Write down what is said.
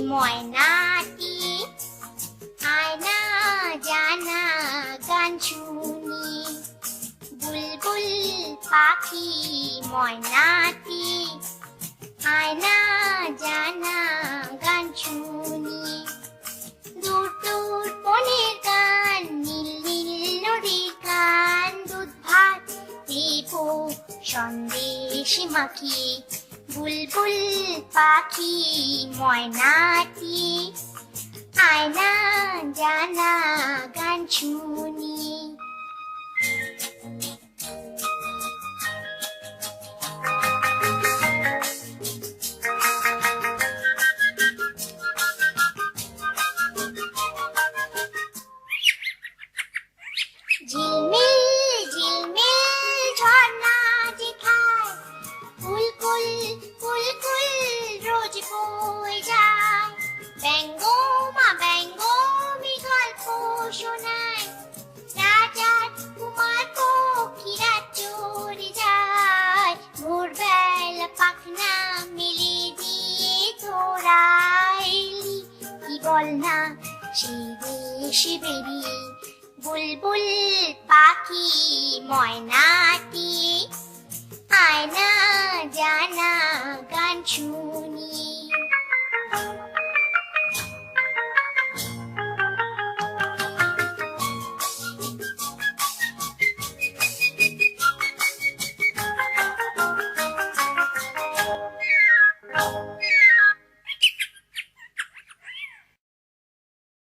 ময়নাটি আয়না জানা গান শুনি বুলবুল পাখি ময়নাটি আয়না জানা গান শুনি দূর দূর বনের গান নীল নীল নদীর গান দুধ ভাত দেবো সন্দেশ মাখিয়ে বুলবুল পাখি ময়নাটি আয়না জানা গান শুনি ঝিলমিল ঝিলমিল ঝর্ণা যেথায় কুলকুল কুলকুল রোজ বয়ে যায় ব্যঙ্গমা ব্যঙ্গমি গল্প শোনায় রাজার কুমার পক্ষীরা চড়ে যায় ভোরবেলা পাখনা মেলে দিয়ে তোরাইলি কি বল না সেই দেশে বেরিয়ে বুলবুল পাখি ময়নাটি আয়না জানা গান শুনি